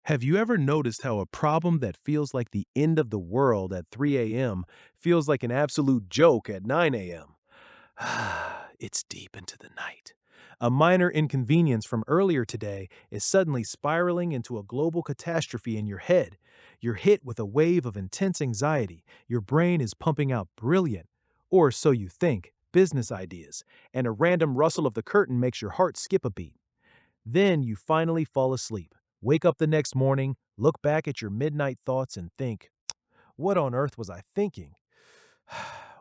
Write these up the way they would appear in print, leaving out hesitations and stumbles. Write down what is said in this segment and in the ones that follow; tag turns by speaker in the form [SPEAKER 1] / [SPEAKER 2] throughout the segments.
[SPEAKER 1] Have you ever noticed how a problem that feels like the end of the world at 3 a.m. feels like an absolute joke at 9 a.m.? It's deep into the night. A minor inconvenience from earlier today is suddenly spiraling into a global catastrophe in your head. You're hit with a wave of intense anxiety. Your brain is pumping out brilliant, or so you think, business ideas, and a random rustle of the curtain makes your heart skip a beat. Then you finally fall asleep, wake up the next morning, look back at your midnight thoughts, and think, what on earth was I thinking?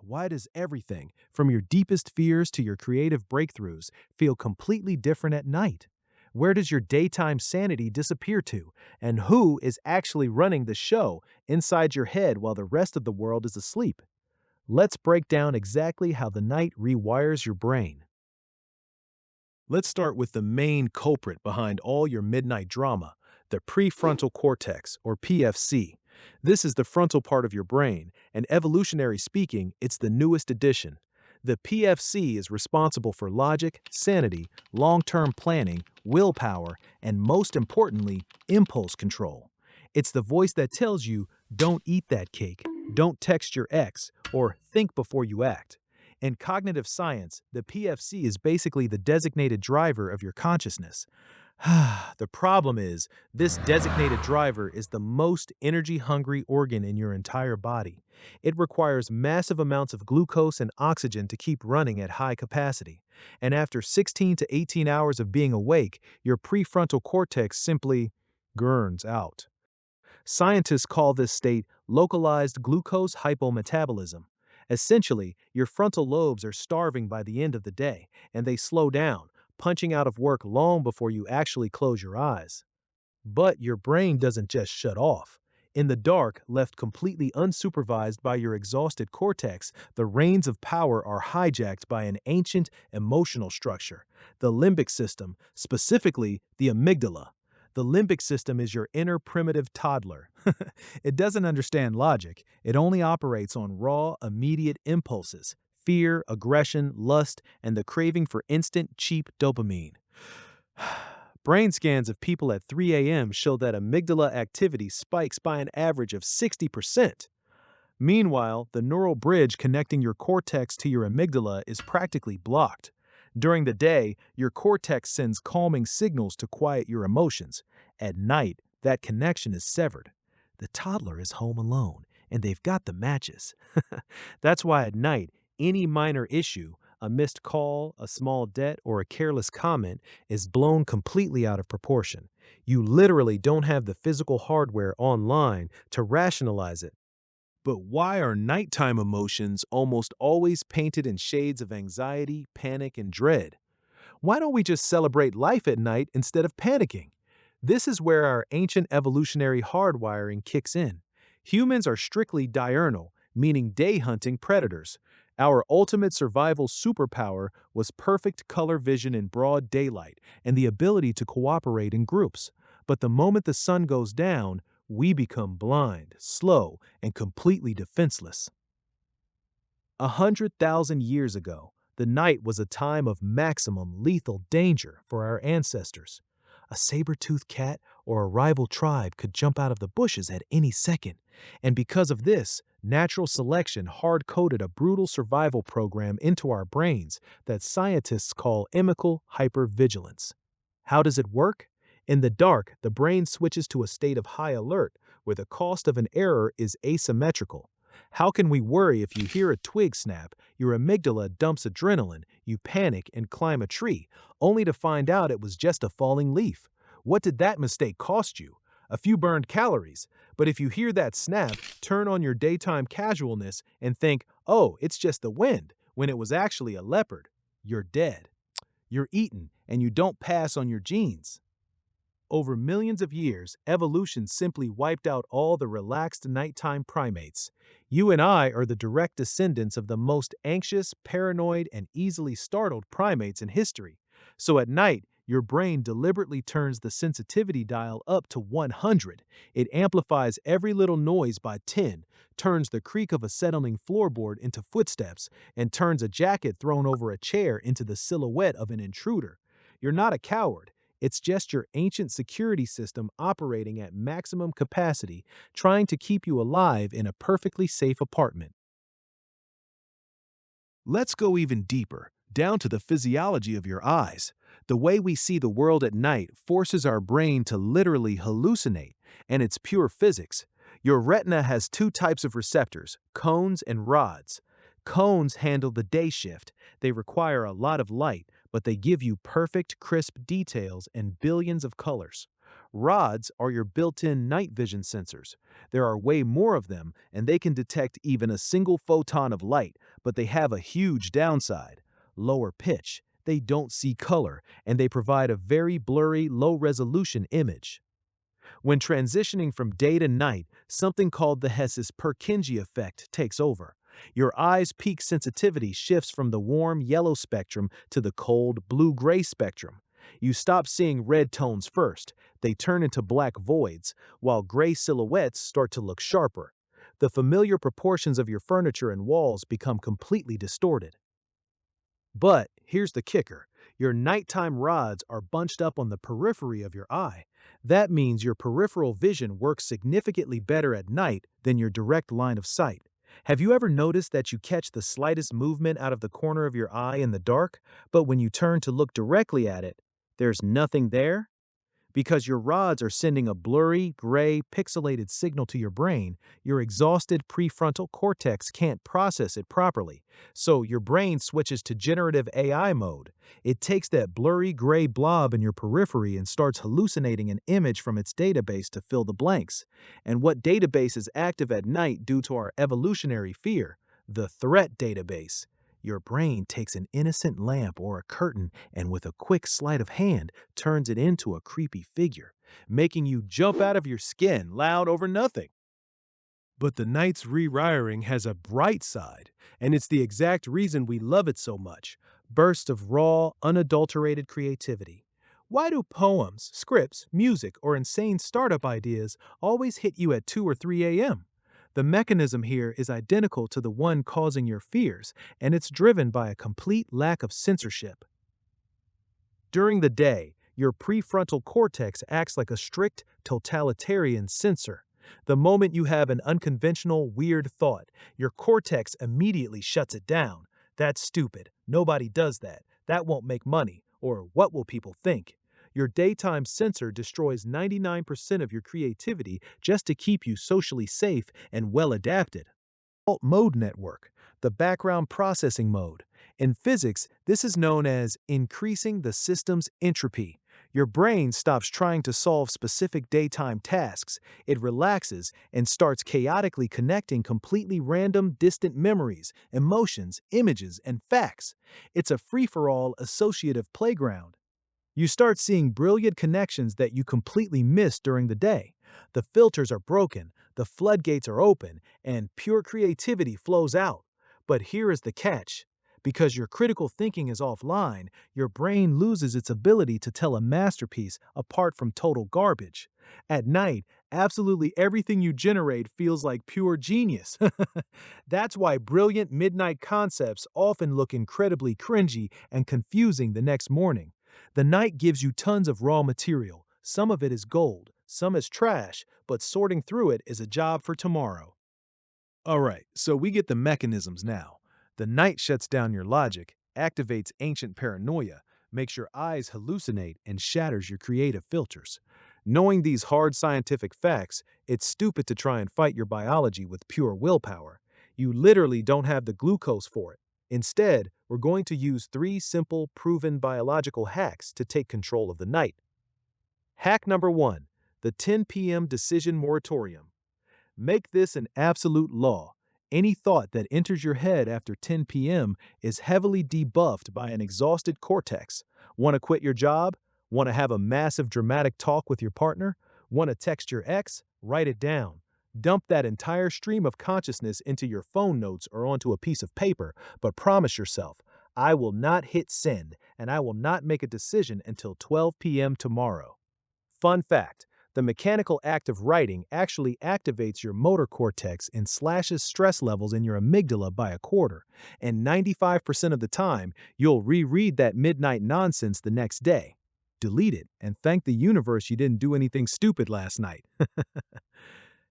[SPEAKER 1] Why does everything, from your deepest fears to your creative breakthroughs, feel completely different at night? Where does your daytime sanity disappear to? And who is actually running the show inside your head while the rest of the world is asleep? Let's break down exactly how the night rewires your brain. Let's start with the main culprit behind all your midnight drama, the prefrontal cortex, or PFC. This is the frontal part of your brain, and evolutionary speaking, it's the newest addition. The PFC is responsible for logic, sanity, long-term planning, willpower, and most importantly, impulse control. It's the voice that tells you, don't eat that cake, don't text your ex, or think before you act. In cognitive science, the PFC is basically the designated driver of your consciousness. The problem is, this designated driver is the most energy-hungry organ in your entire body. It requires massive amounts of glucose and oxygen to keep running at high capacity. And after 16 to 18 hours of being awake, your prefrontal cortex simply gurns out. Scientists call this state localized glucose hypometabolism. Essentially, your frontal lobes are starving by the end of the day, and they slow down, punching out of work long before you actually close your eyes. But your brain doesn't just shut off. In the dark, left completely unsupervised by your exhausted cortex, the reins of power are hijacked by an ancient emotional structure, the limbic system, specifically the amygdala. The limbic system is your inner primitive toddler. It doesn't understand logic, it only operates on raw, immediate impulses: fear, aggression, lust, and the craving for instant, cheap dopamine. Brain scans of people at 3 a.m. show that amygdala activity spikes by an average of 60%. Meanwhile, the neural bridge connecting your cortex to your amygdala is practically blocked. During the day, your cortex sends calming signals to quiet your emotions. At night, that connection is severed. The toddler is home alone, and they've got the matches. That's why at night, any minor issue, a missed call, a small debt, or a careless comment, is blown completely out of proportion. You literally don't have the physical hardware online to rationalize it. But why are nighttime emotions almost always painted in shades of anxiety, panic, and dread? Why don't we just celebrate life at night instead of panicking? This is where our ancient evolutionary hardwiring kicks in. Humans are strictly diurnal, meaning day-hunting predators. Our ultimate survival superpower was perfect color vision in broad daylight and the ability to cooperate in groups. But the moment the sun goes down, we become blind, slow, and completely defenseless. 100,000 years ago, the night was a time of maximum lethal danger for our ancestors. A saber-toothed cat or a rival tribe could jump out of the bushes at any second, and because of this, natural selection hard-coded a brutal survival program into our brains that scientists call chemical hypervigilance. How does it work? In the dark, the brain switches to a state of high alert, where the cost of an error is asymmetrical. How can we worry if you hear a twig snap, your amygdala dumps adrenaline, you panic and climb a tree, only to find out it was just a falling leaf? What did that mistake cost you? A few burned calories. But if you hear that snap, turn on your daytime casualness and think, oh, it's just the wind, when it was actually a leopard, you're dead. You're eaten, and you don't pass on your genes. Over millions of years, evolution simply wiped out all the relaxed nighttime primates. You and I are the direct descendants of the most anxious, paranoid, and easily startled primates in history. So at night, your brain deliberately turns the sensitivity dial up to 100. It amplifies every little noise by 10, turns the creak of a settling floorboard into footsteps, and turns a jacket thrown over a chair into the silhouette of an intruder. You're not a coward. It's just your ancient security system operating at maximum capacity, trying to keep you alive in a perfectly safe apartment. Let's go even deeper, down to the physiology of your eyes. The way we see the world at night forces our brain to literally hallucinate, and it's pure physics. Your retina has two types of receptors, cones and rods. Cones handle the day shift. They require a lot of light, but they give you perfect, crisp details and billions of colors. Rods are your built-in night vision sensors. There are way more of them, and they can detect even a single photon of light, but they have a huge downside: lower pitch. They don't see color, and they provide a very blurry, low-resolution image. When transitioning from day to night, something called the Hess-Purkinje effect takes over. Your eye's peak sensitivity shifts from the warm yellow spectrum to the cold blue-gray spectrum. You stop seeing red tones first. They turn into black voids, while gray silhouettes start to look sharper. The familiar proportions of your furniture and walls become completely distorted. But here's the kicker: your nighttime rods are bunched up on the periphery of your eye. That means your peripheral vision works significantly better at night than your direct line of sight. Have you ever noticed that you catch the slightest movement out of the corner of your eye in the dark, but when you turn to look directly at it, there's nothing there? Because your rods are sending a blurry, gray, pixelated signal to your brain, your exhausted prefrontal cortex can't process it properly. So your brain switches to generative AI mode. It takes that blurry gray blob in your periphery and starts hallucinating an image from its database to fill the blanks. And what database is active at night due to our evolutionary fear? The threat database. Your brain takes an innocent lamp or a curtain and, with a quick sleight of hand, turns it into a creepy figure, making you jump out of your skin loud over nothing. But the night's rewiring has a bright side, and it's the exact reason we love it so much: bursts of raw, unadulterated creativity. Why do poems, scripts, music, or insane startup ideas always hit you at 2 or 3 a.m.? The mechanism here is identical to the one causing your fears, and it's driven by a complete lack of censorship. During the day, your prefrontal cortex acts like a strict, totalitarian censor. The moment you have an unconventional, weird thought, your cortex immediately shuts it down. That's stupid. Nobody does that. That won't make money. Or what will people think? Your daytime censor destroys 99% of your creativity just to keep you socially safe and well adapted. Default mode network, the background processing mode. In physics, this is known as increasing the system's entropy. Your brain stops trying to solve specific daytime tasks. It relaxes and starts chaotically connecting completely random, distant memories, emotions, images, and facts. It's a free-for-all associative playground. You start seeing brilliant connections that you completely missed during the day. The filters are broken, the floodgates are open, and pure creativity flows out. But here is the catch: because your critical thinking is offline, your brain loses its ability to tell a masterpiece apart from total garbage. At night, absolutely everything you generate feels like pure genius. That's why brilliant midnight concepts often look incredibly cringy and confusing the next morning. The night gives you tons of raw material. Some of it is gold, some is trash, but sorting through it is a job for tomorrow. Alright, so we get the mechanisms now. The night shuts down your logic, activates ancient paranoia, makes your eyes hallucinate, and shatters your creative filters. Knowing these hard scientific facts, it's stupid to try and fight your biology with pure willpower. You literally don't have the glucose for it. Instead, we're going to use 3 simple, proven biological hacks to take control of the night. Hack number 1: the 10 p.m. decision moratorium. Make this an absolute law. Any thought that enters your head after 10 p.m. is heavily debuffed by an exhausted cortex. Want to quit your job? Want to have a massive dramatic talk with your partner? Want to text your ex? Write it down. Dump that entire stream of consciousness into your phone notes or onto a piece of paper, but promise yourself, I will not hit send, and I will not make a decision until 12 p.m. tomorrow. Fun fact: the mechanical act of writing actually activates your motor cortex and slashes stress levels in your amygdala by a quarter, and 95% of the time, you'll reread that midnight nonsense the next day. delete it, and thank the universe you didn't do anything stupid last night.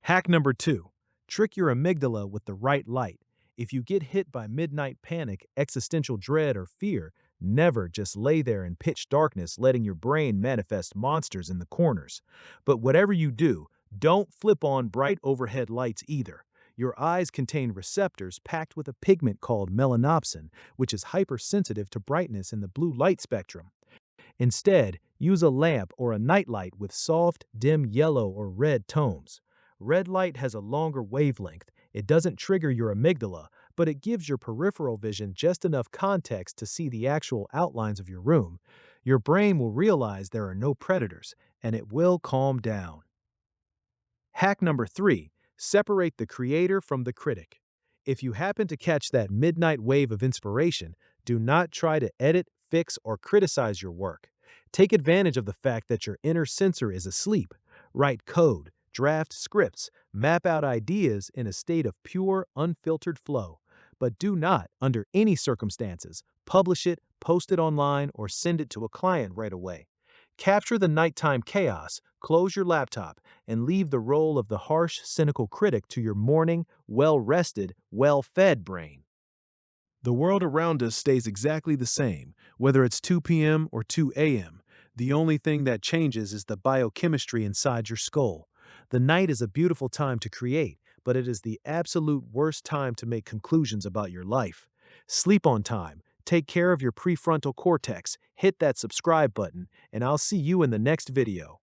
[SPEAKER 1] Hack number 2. Trick your amygdala with the right light. If you get hit by midnight panic, existential dread, or fear, never just lay there in pitch darkness letting your brain manifest monsters in the corners. But whatever you do, don't flip on bright overhead lights either. Your eyes contain receptors packed with a pigment called melanopsin, which is hypersensitive to brightness in the blue light spectrum. Instead, use a lamp or a nightlight with soft, dim yellow or red tones. Red light has a longer wavelength. It doesn't trigger your amygdala, but it gives your peripheral vision just enough context to see the actual outlines of your room. Your brain will realize there are no predators, and it will calm down. Hack number 3. Separate the creator from the critic. If you happen to catch that midnight wave of inspiration, do not try to edit, fix, or criticize your work. Take advantage of the fact that your inner censor is asleep. Write code, draft scripts, map out ideas in a state of pure, unfiltered flow. But do not, under any circumstances, publish it, post it online, or send it to a client right away. Capture the nighttime chaos, close your laptop, and leave the role of the harsh, cynical critic to your morning, well-rested, well-fed brain. The world around us stays exactly the same, whether it's 2 p.m. or 2 a.m. The only thing that changes is the biochemistry inside your skull. The night is a beautiful time to create, but it is the absolute worst time to make conclusions about your life. Sleep on time, take care of your prefrontal cortex, hit that subscribe button, and I'll see you in the next video.